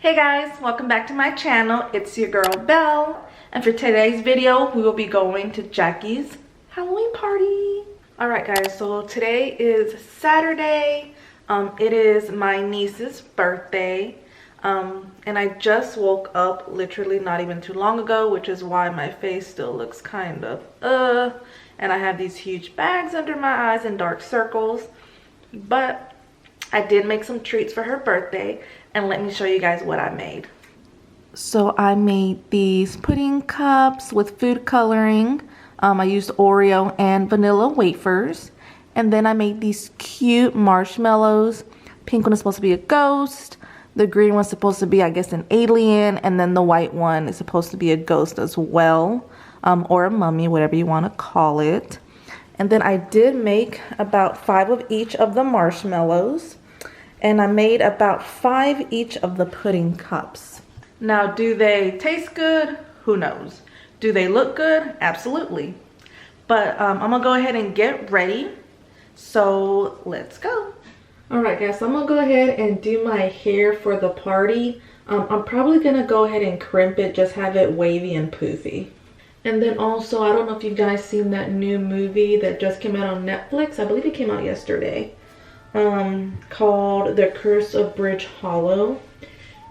Hey guys, welcome back to my channel. It's your girl Belle, and for today's video we will be going to Jackie's Halloween party. Alright guys, so today is Saturday. It is my niece's birthday, and I just woke up literally not even too long ago, which is why my face still looks kind of and I have these huge bags under my eyes and dark circles. But I did make some treats for her birthday, and let me show you guys what I made. So I made these pudding cups with food coloring. I used Oreo and vanilla wafers. And then I made these cute marshmallows. Pink one is supposed to be a ghost. The green one's supposed to be, I guess, an alien. And then the white one is supposed to be a ghost as well. Or a mummy, whatever you want to call it. And then I did make about 5 of each of the marshmallows. And I made about 5 each of the pudding cups. Now, do they taste good? Who knows? Do they look good? Absolutely. But I'm gonna go ahead and get ready. So let's go. Alright guys, so I'm gonna go ahead and do my hair for the party. I'm probably gonna go ahead and crimp it, just have it wavy and poofy. And then also, I don't know if you guys seen that new movie that just came out on Netflix. I believe it came out yesterday. Called The Curse of Bridge Hallow.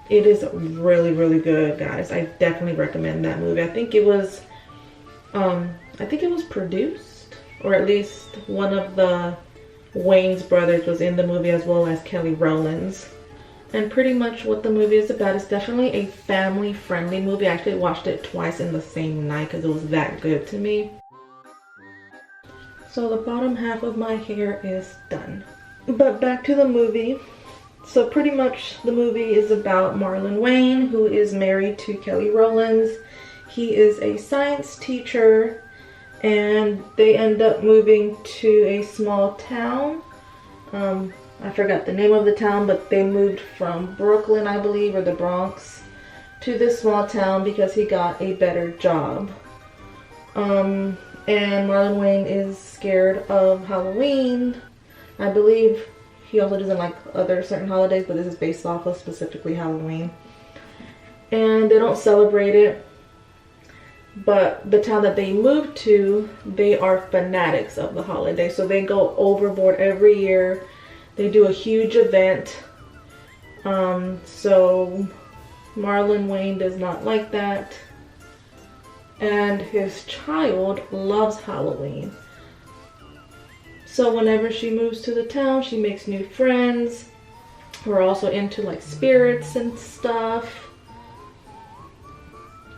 It is really, really good, guys. I definitely recommend that movie. I think it was produced, or at least one of the Wayne's brothers was in the movie, as well as Kelly Rowland's. And pretty much what the movie is about is definitely a family-friendly movie. I actually watched it twice in the same night because it was that good to me. So the bottom half of my hair is done. But back to the movie. So pretty much the movie is about Marlon Wayne, who is married to Kelly Rowland. He is a science teacher, and they end up moving to a small town. I forgot the name of the town, but they moved from Brooklyn, I believe, or the Bronx, to this small town because he got a better job. And Marlon Wayne is scared of Halloween. I believe he also doesn't like other certain holidays, but this is based off of specifically Halloween. And they don't celebrate it. But the town that they moved to, they are fanatics of the holiday. So they go overboard every year. They do a huge event. So Marlon Wayne does not like that. And his child loves Halloween. So whenever she moves to the town, she makes new friends who are also into like spirits and stuff.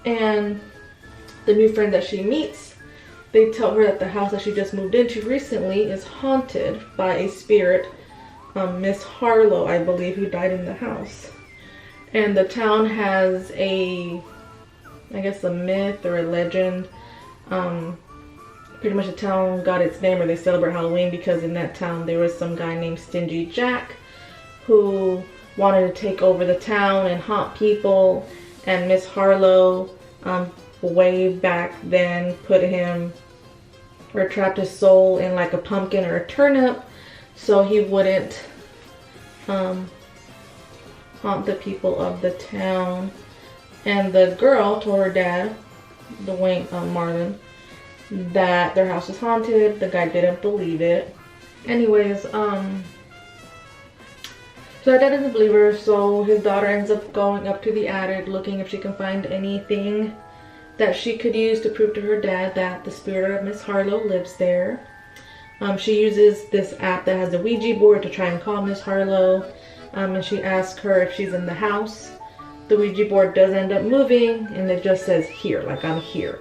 And the new friend that she meets, they tell her that the house that she just moved into recently is haunted by a spirit, Miss Harlow, I believe, who died in the house. And the town has I guess a myth or a legend. Pretty much the town got its name, or they celebrate Halloween, because in that town there was some guy named Stingy Jack who wanted to take over the town and haunt people. And Miss Harlow, way back then, put him, or trapped his soul in like a pumpkin or a turnip, so he wouldn't haunt the people of the town. And the girl told her dad, the Wayne, Marlon, that their house was haunted. The guy didn't believe it. Anyways, so her dad doesn't believe her, so his daughter ends up going up to the attic looking if she can find anything that she could use to prove to her dad that the spirit of Miss Harlow lives there. She uses this app that has a Ouija board to try and call Miss Harlow, and she asks her if she's in the house. The Ouija board does end up moving, and it just says here, like I'm here.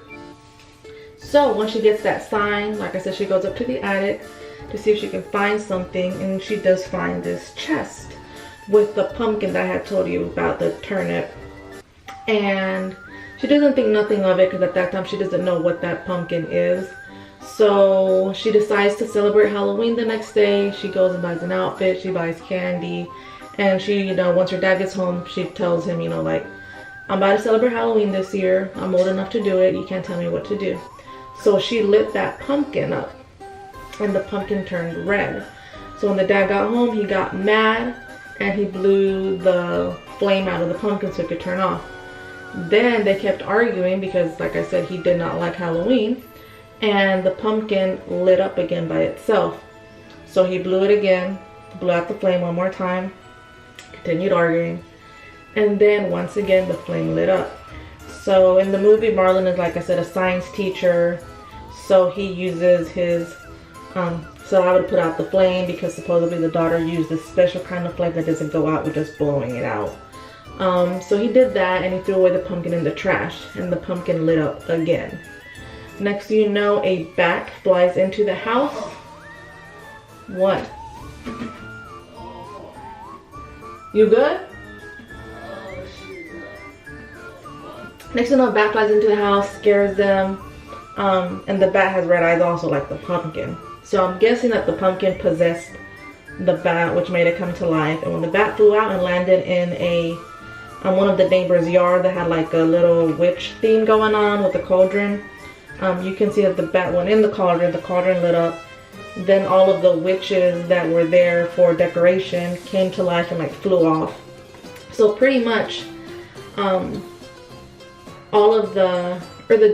So once she gets that sign, like I said, she goes up to the attic to see if she can find something, and she does find this chest with the pumpkin that I had told you about, the turnip. And she doesn't think nothing of it, because at that time she doesn't know what that pumpkin is. So she decides to celebrate Halloween the next day. She goes and buys an outfit, she buys candy, and she, once her dad gets home, she tells him, like, I'm about to celebrate Halloween this year. I'm old enough to do it. You can't tell me what to do. So she lit that pumpkin up, and the pumpkin turned red. So when the dad got home, he got mad, and he blew the flame out of the pumpkin so it could turn off. Then they kept arguing because, like I said, he did not like Halloween, and the pumpkin lit up again by itself. So he blew it again, blew out the flame one more time, continued arguing, and then once again the flame lit up. So in the movie, Marlon is, like I said, a science teacher, so he uses his saliva to put out the flame because supposedly the daughter used this special kind of flame that doesn't go out with just blowing it out. So he did that, and he threw away the pumpkin in the trash, and the pumpkin lit up again. Next thing you know, a bat flies into the house. What? You good? Next thing you know, a bat flies into the house, scares them, and the bat has red eyes also like the pumpkin. So I'm guessing that the pumpkin possessed the bat, which made it come to life. And when the bat flew out and landed in one of the neighbor's yard that had like a little witch theme going on with the cauldron, you can see that the bat went in the cauldron lit up. Then all of the witches that were there for decoration came to life and like flew off. So pretty much, the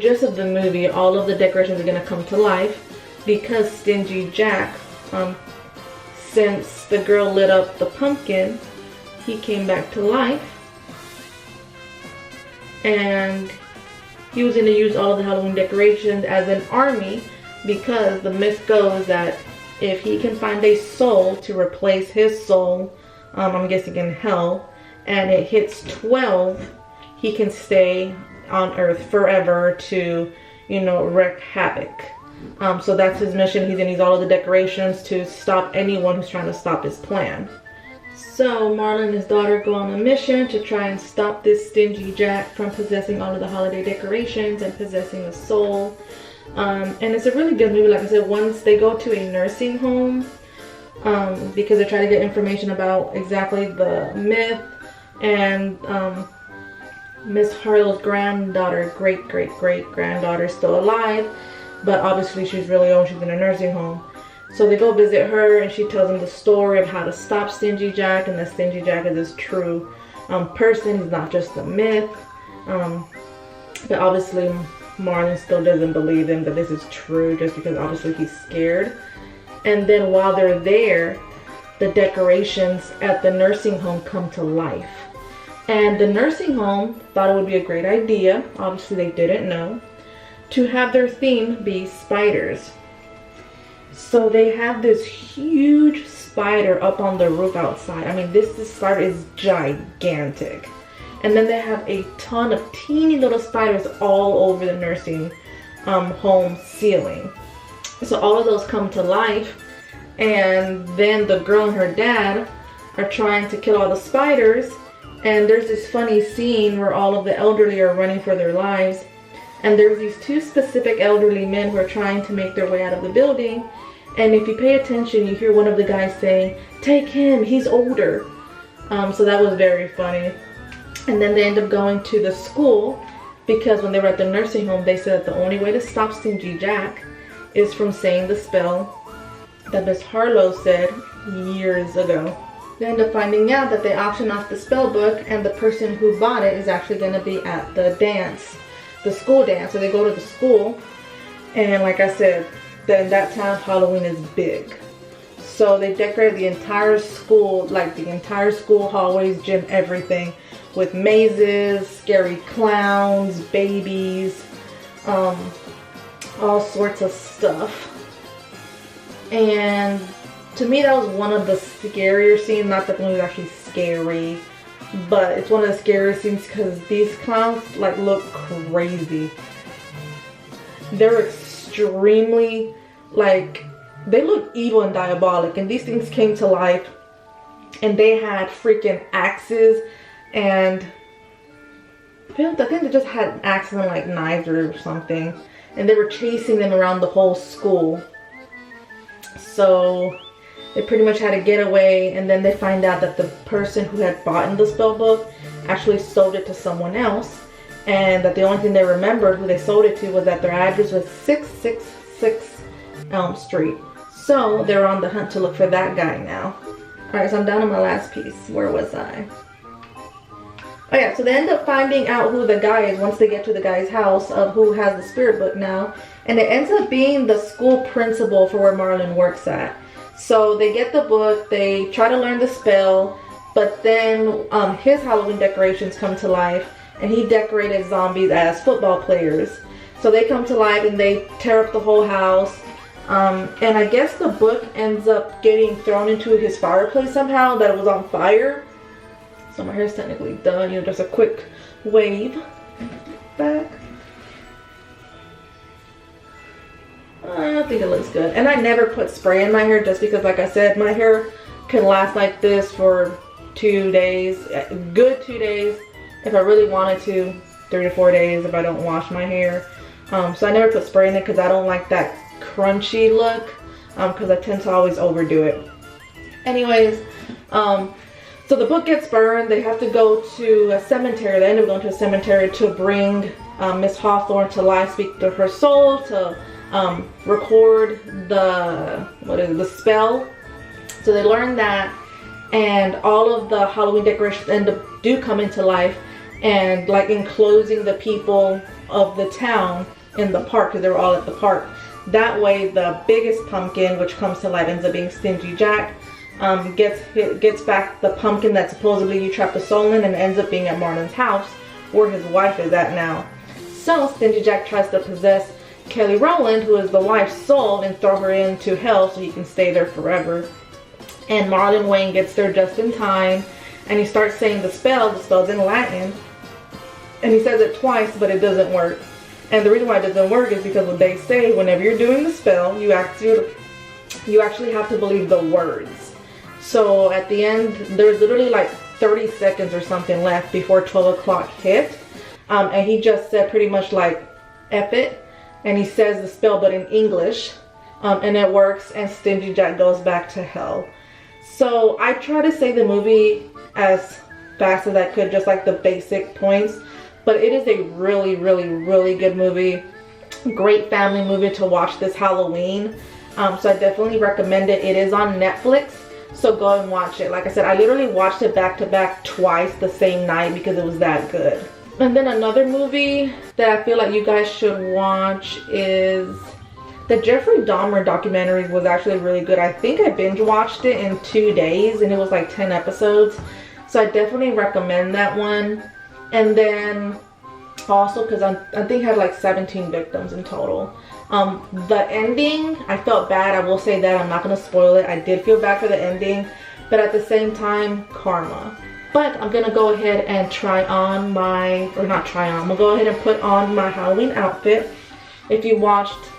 gist of the movie, all of the decorations are gonna come to life because Stingy Jack, since the girl lit up the pumpkin, he came back to life, and he was gonna use all of the Halloween decorations as an army because the myth goes that if he can find a soul to replace his soul, I'm guessing in hell, and it hits 12, he can stay on Earth forever to, you know, wreak havoc. So that's his mission. He's gonna use all of the decorations to stop anyone who's trying to stop his plan. So Marlon and his daughter go on a mission to try and stop this Stingy Jack from possessing all of the holiday decorations and possessing a soul. And it's a really good movie. Like I said, once they go to a nursing home, because they try to get information about exactly the myth, and Miss Harlow's granddaughter, great granddaughter, is still alive, but obviously she's really old. She's in a nursing home. So they go visit her, and she tells them the story of how to stop Stingy Jack, and that Stingy Jack is this true person. He's not just a myth. But obviously Marlon still doesn't believe him that this is true, just because obviously he's scared. And then while they're there, the decorations at the nursing home come to life. And the nursing home thought it would be a great idea, obviously they didn't know, to have their theme be spiders. So they have this huge spider up on the roof outside. I mean, this spider is gigantic. And then they have a ton of teeny little spiders all over the nursing home ceiling. So all of those come to life, and then the girl and her dad are trying to kill all the spiders. And there's this funny scene where all of the elderly are running for their lives, and there's these two specific elderly men who are trying to make their way out of the building. And if you pay attention, you hear one of the guys saying, "Take him, he's older." So that was very funny. And then they end up going to the school, because when they were at the nursing home, they said that the only way to stop Stingy Jack is from saying the spell that Miss Harlow said years ago. They end up finding out that they auction off the spell book, and the person who bought it is actually going to be at the dance, the school dance. So they go to the school, and like I said, in that town, Halloween is big. So they decorated the entire school, like the entire school, hallways, gym, everything, with mazes, scary clowns, babies, all sorts of stuff. And to me, that was one of the scarier scenes. Not that the movie was actually scary, but it's one of the scarier scenes because these clowns like look crazy. They're extremely, like, they look evil and diabolic, and these things came to life, and they had freaking axes, and I think they just had axes and like knives or something, and they were chasing them around the whole school. So they pretty much had to get away, and then they find out that the person who had bought the spell book actually sold it to someone else, and that the only thing they remembered who they sold it to was that their address was 666 Elm Street. So they're on the hunt to look for that guy now. Alright, so I'm down to my last piece. Where was I? Oh yeah, so they end up finding out who the guy is once they get to the guy's house of who has the spirit book now. And it ends up being the school principal for where Marlon works at. So they get the book, they try to learn the spell, but then his Halloween decorations come to life, and he decorated zombies as football players. So they come to life and they tear up the whole house. And I guess the book ends up getting thrown into his fireplace somehow, that it was on fire. So my hair's technically done, you know, just a quick wave back. I think it looks good. And I never put spray in my hair just because, like I said, my hair can last like this for 2 days. Good 2 days. If I really wanted to, 3 to 4 days if I don't wash my hair. So I never put spray in it because I don't like that crunchy look. Because I tend to always overdo it. Anyways, so the book gets burned. They have to go to a cemetery. They end up going to a cemetery to bring Miss Hawthorne to life, speak to her soul, to record the spell. So they learn that, and all of the Halloween decorations do come into life, and like enclosing the people of the town in the park, because they were all at the park. That way the biggest pumpkin, which comes to life, ends up being Stingy Jack. Gets back the pumpkin that supposedly you trapped the soul in, and ends up being at Marlon's house where his wife is at now. So Stingy Jack tries to possess Kelly Rowland, who is the wife's soul, and throw her into hell so he can stay there forever. And Marlon Wayne gets there just in time, and he starts saying the spell's in Latin, and he says it twice, but it doesn't work. And the reason why it doesn't work is because what they say, whenever you're doing the spell, you actually have to believe the words. So at the end, there's literally like 30 seconds or something left before 12 o'clock hit. And he just said pretty much like, F it. And he says the spell, but in English. And it works, and Stingy Jack goes back to hell. So I try to say the movie as fast as I could, just like the basic points. But it is a really, really, really good movie. Great family movie to watch this Halloween. So I definitely recommend it. It is on Netflix. So go and watch it. Like I said, I literally watched it back to back twice the same night because it was that good. And then another movie that I feel like you guys should watch is the Jeffrey Dahmer documentary. Was actually really good. I think I binge watched it in 2 days, and it was like 10 episodes. So I definitely recommend that one. And then also, because I think it had like 17 victims in total. The ending, I felt bad. I will say that. I'm not going to spoil it. I did feel bad for the ending, but at the same time, karma. But I'm going to go ahead and try on my, or not try on, I'm going to go ahead and put on my Halloween outfit. If you watched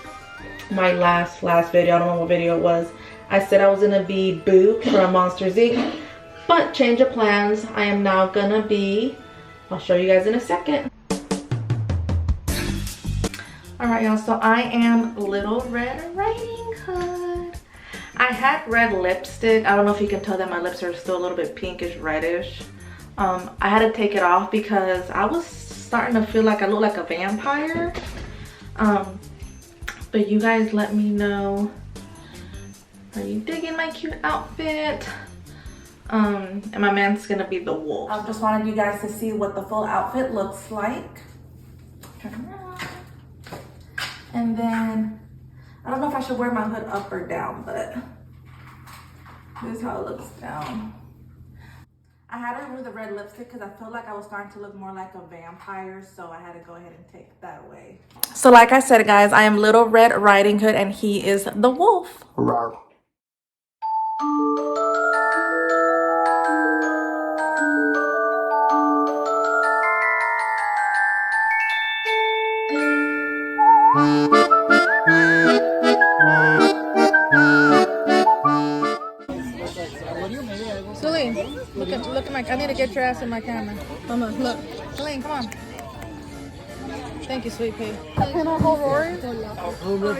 my last video, I don't know what video it was, I said I was going to be Boo from Monsters Inc. But change of plans. I am now going to be, I'll show you guys in a second. Alright y'all, so I am Little Red Riding Hood. I had red lipstick. I don't know if you can tell that my lips are still a little bit pinkish reddish. I had to take it off because I was starting to feel like I look like a vampire. But you guys let me know. Are you digging my cute outfit? And my man's gonna be the wolf. I just wanted you guys to see what the full outfit looks like. Turn around. And then, I don't know if I should wear my hood up or down, but this is how it looks down. I had to remove the red lipstick because I felt like I was starting to look more like a vampire, so I had to go ahead and take that away. So like I said, guys, I am Little Red Riding Hood, and he is the wolf. Rawr. Look at my, I need to get your ass in my camera. Come on, look. Celine, come on. Thank you, sweet pea. Can I hold Rory?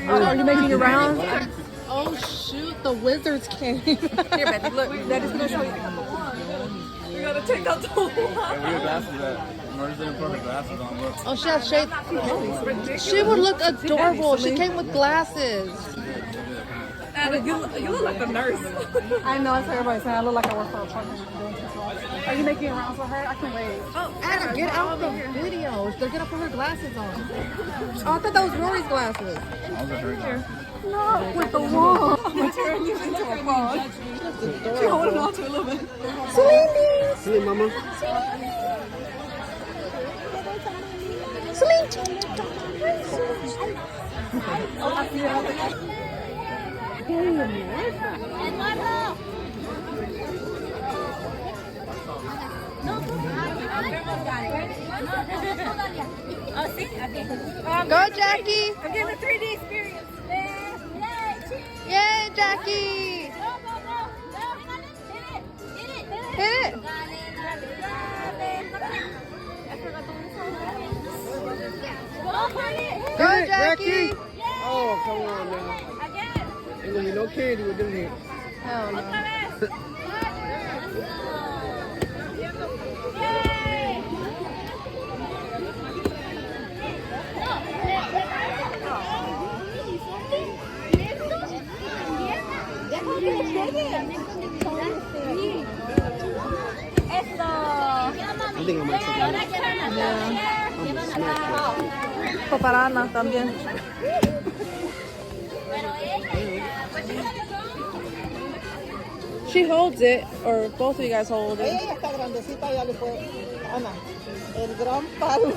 Are you making your rounds? Oh shoot, the wizards came. Here, Betty, look. Daddy's gonna show you. You gotta take out the whole lot. Where your glasses at? Marty's didn't put her glasses on, look. Oh, she has shades. She would look adorable. She came with glasses. You look like a nurse. I know, that's what everybody's saying. I look like I work for a partner. Are you making a round for her? I can wait. Oh, Anna, get out the videos. They're gonna put her glasses on. Oh, I thought that was Rory's glasses. No, with the wall. I'm gonna turn you into a frog. She's holding on to a little bit. Celine! Celine, mama. Go, Jackie! I'm getting a 3D experience. Yay, Jackie! Hit it! Go, Jackie! Oh, come on now. Ain't gonna be no candy with them here. Hell no. I think I might take it. Para Ana también. She holds it, or both of you guys hold it. Ella está grandecita, ya le puede. Ana, el gran palo.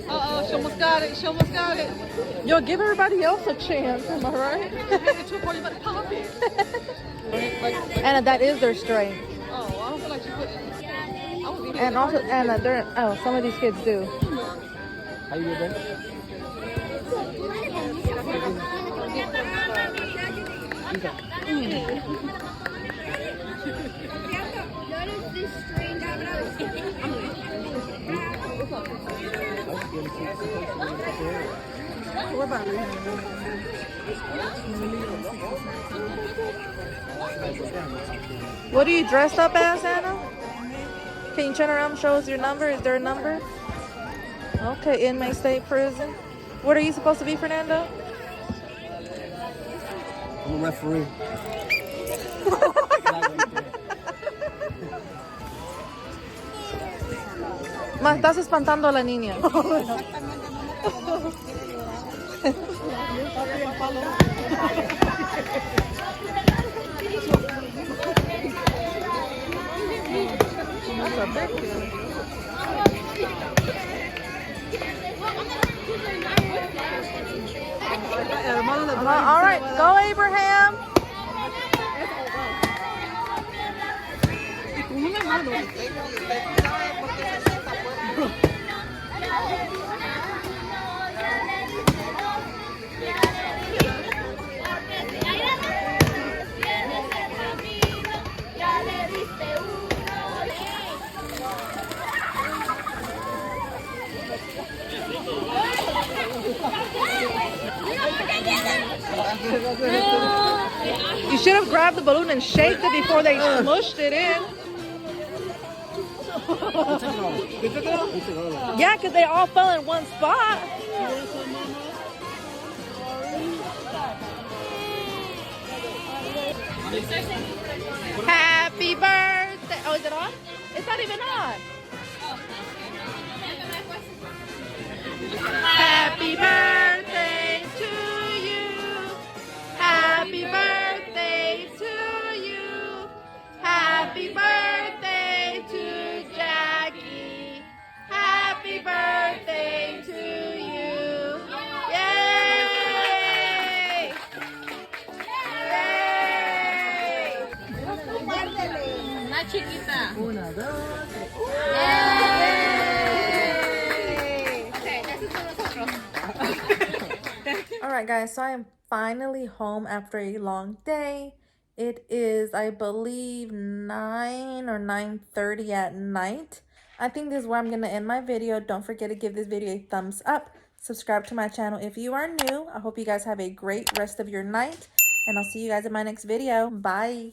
Uh-oh, she almost got it, Yo, give everybody else a chance, am I right? Anna, that is their strength. Oh, I don't feel like she put it. And also, Anna, some of these kids do. How you doing? What are you dressed up as, Anna? Can you turn around and show us your number? Is there a number? Okay, inmate state prison. What are you supposed to be, Fernando? I'm a referee. Ma, estás espantando a la niña. That's a big kid. All right, go Abraham. You should have grabbed the balloon and shaked it before they smushed it in. Yeah, because they all fell in one spot. Happy birthday. Oh, is it on? It's not even on. Happy birthday to you. Happy birthday to you. Happy birthday to Jackie. Happy birthday to you. Yay! Yay! Una chiquita. Una, dos. Okay, this is for nosotros. All Alright guys, so I am finally home after a long day. It is, I believe, 9 or 9:30 at night. I think this is where I'm going to end my video. Don't forget to give this video a thumbs up. Subscribe to my channel if you are new. I hope you guys have a great rest of your night. And I'll see you guys in my next video. Bye.